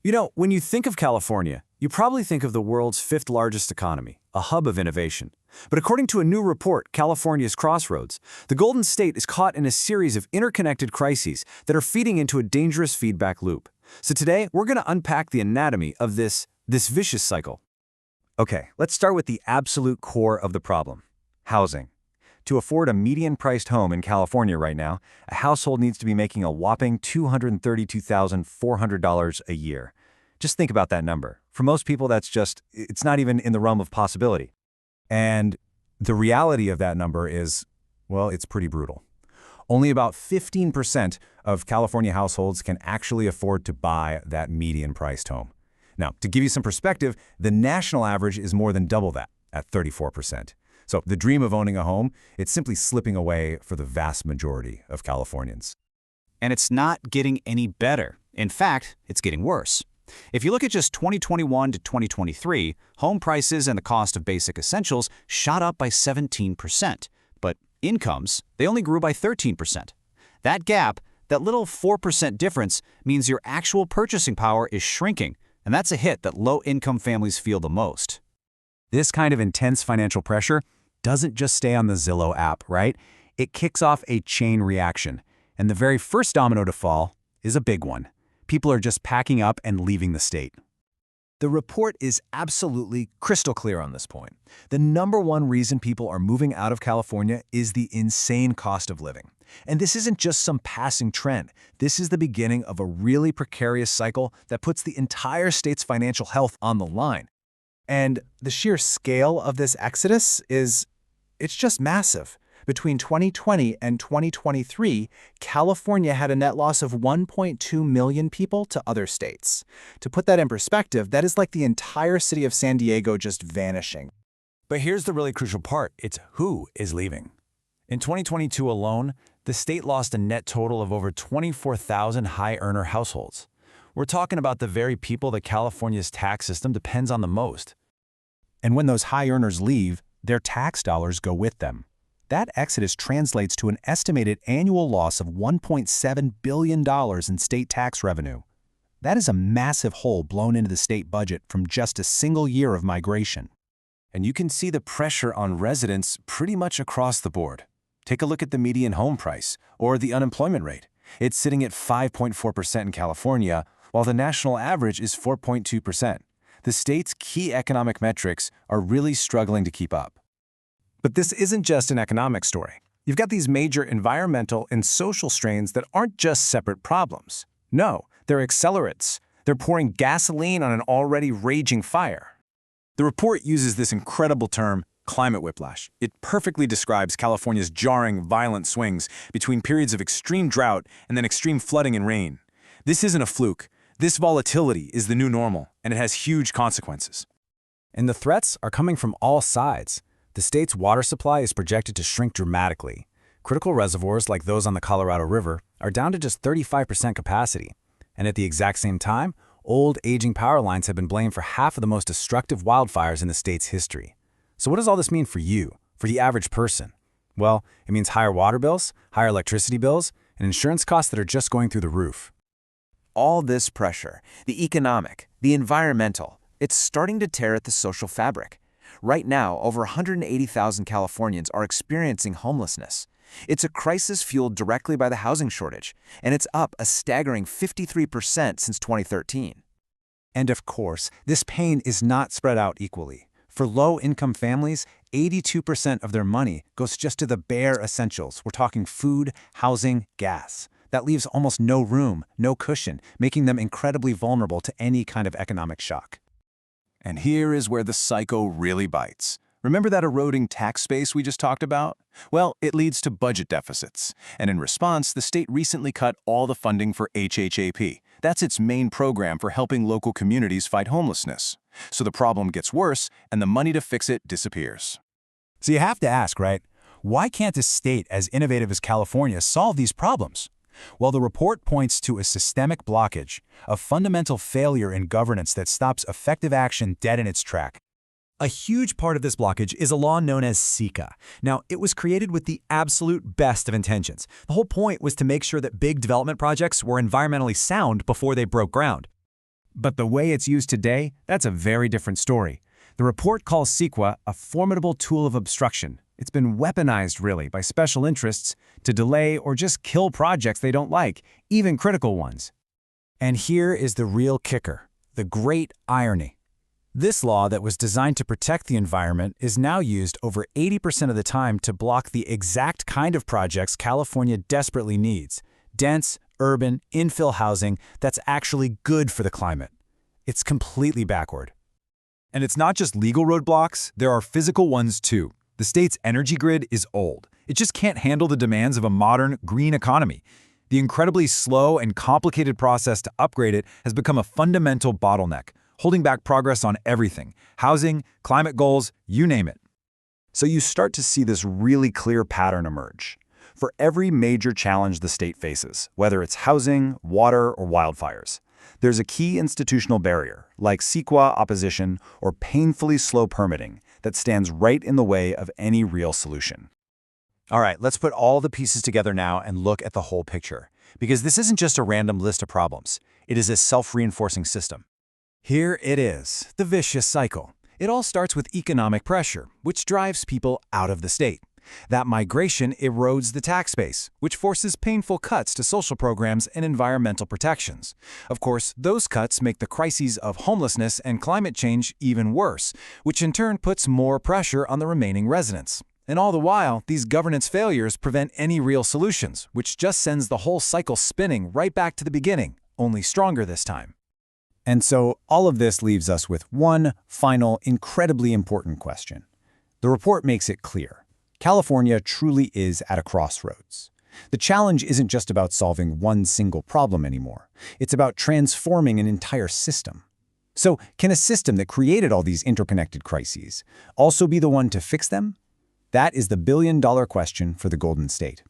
You know, when you think of California, you probably think of the world's fifth largest economy, a hub of innovation. But according to a new report, California's Crossroads, the Golden State is caught in a series of interconnected crises that are feeding into a dangerous feedback loop. So today, we're going to unpack the anatomy of this vicious cycle. Okay, let's start with the absolute core of the problem: housing. To afford a median-priced home in California right now, a household needs to be making a whopping $232,400 a year. Just think about that number. For most people, it's not even in the realm of possibility. And the reality of that number is, well, it's pretty brutal. Only about 15% of California households can actually afford to buy that median-priced home. Now, to give you some perspective, the national average is more than double that, at 34%. So the dream of owning a home, it's simply slipping away for the vast majority of Californians. And it's not getting any better. In fact, it's getting worse. If you look at just 2021 to 2023, home prices and the cost of basic essentials shot up by 17%. But incomes, they only grew by 13%. That gap, that little 4% difference, means your actual purchasing power is shrinking, and that's a hit that low-income families feel the most. This kind of intense financial pressure doesn't just stay on the Zillow app, right? It kicks off a chain reaction. And the very first domino to fall is a big one. People are just packing up and leaving the state. The report is absolutely crystal clear on this point. The number one reason people are moving out of California is the insane cost of living. And this isn't just some passing trend. This is the beginning of a really precarious cycle that puts the entire state's financial health on the line. And the sheer scale of this exodus it's just massive. Between 2020 and 2023, California had a net loss of 1.2 million people to other states. To put that in perspective, that is like the entire city of San Diego just vanishing. But here's the really crucial part. It's who is leaving. In 2022 alone, the state lost a net total of over 24,000 high-earner households. We're talking about the very people that California's tax system depends on the most. And when those high earners leave, their tax dollars go with them. That exodus translates to an estimated annual loss of $1.7 billion in state tax revenue. That is a massive hole blown into the state budget from just a single year of migration. And you can see the pressure on residents pretty much across the board. Take a look at the median home price or the unemployment rate. It's sitting at 5.4% in California, while the national average is 4.2%. The state's key economic metrics are really struggling to keep up. But this isn't just an economic story. You've got these major environmental and social strains that aren't just separate problems. No, they're accelerants. They're pouring gasoline on an already raging fire. The report uses this incredible term, climate whiplash. It perfectly describes California's jarring, violent swings between periods of extreme drought and then extreme flooding and rain. This isn't a fluke. This volatility is the new normal, and it has huge consequences. And the threats are coming from all sides. The state's water supply is projected to shrink dramatically. Critical reservoirs like those on the Colorado River are down to just 35% capacity. And at the exact same time, old, aging power lines have been blamed for half of the most destructive wildfires in the state's history. So what does all this mean for you, for the average person? Well, it means higher water bills, higher electricity bills, and insurance costs that are just going through the roof. All this pressure, the economic, the environmental, it's starting to tear at the social fabric. Right now, over 180,000 Californians are experiencing homelessness. It's a crisis fueled directly by the housing shortage, and it's up a staggering 53% since 2013. And of course, this pain is not spread out equally. For low-income families, 82% of their money goes just to the bare essentials. We're talking food, housing, gas. That leaves almost no room, no cushion, making them incredibly vulnerable to any kind of economic shock. And here is where the psycho really bites. Remember that eroding tax base we just talked about? Well, it leads to budget deficits. And in response, the state recently cut all the funding for HHAP. That's its main program for helping local communities fight homelessness. So the problem gets worse, and the money to fix it disappears. So you have to ask, right? Why can't a state as innovative as California solve these problems? Well, the report points to a systemic blockage, a fundamental failure in governance that stops effective action dead in its track. A huge part of this blockage is a law known as SECA. Now, it was created with the absolute best of intentions. The whole point was to make sure that big development projects were environmentally sound before they broke ground. But the way it's used today, that's a very different story. The report calls CEQA a formidable tool of obstruction. It's been weaponized, really, by special interests to delay or just kill projects they don't like, even critical ones. And here is the real kicker, the great irony. This law that was designed to protect the environment is now used over 80% of the time to block the exact kind of projects California desperately needs: dense, urban, infill housing that's actually good for the climate. It's completely backward. And it's not just legal roadblocks, there are physical ones too. The state's energy grid is old. It just can't handle the demands of a modern, green economy. The incredibly slow and complicated process to upgrade it has become a fundamental bottleneck, holding back progress on everything: housing, climate goals, you name it. So you start to see this really clear pattern emerge. For every major challenge the state faces, whether it's housing, water, or wildfires, there's a key institutional barrier, like CEQA opposition or painfully slow permitting, that stands right in the way of any real solution. All right, let's put all the pieces together now and look at the whole picture. Because this isn't just a random list of problems. It is a self-reinforcing system. Here it is, the vicious cycle. It all starts with economic pressure, which drives people out of the state. That migration erodes the tax base, which forces painful cuts to social programs and environmental protections. Of course, those cuts make the crises of homelessness and climate change even worse, which in turn puts more pressure on the remaining residents. And all the while, these governance failures prevent any real solutions, which just sends the whole cycle spinning right back to the beginning, only stronger this time. And so all of this leaves us with one final, incredibly important question. The report makes it clear. California truly is at a crossroads. The challenge isn't just about solving one single problem anymore. It's about transforming an entire system. So, can a system that created all these interconnected crises also be the one to fix them? That is the billion-dollar question for the Golden State.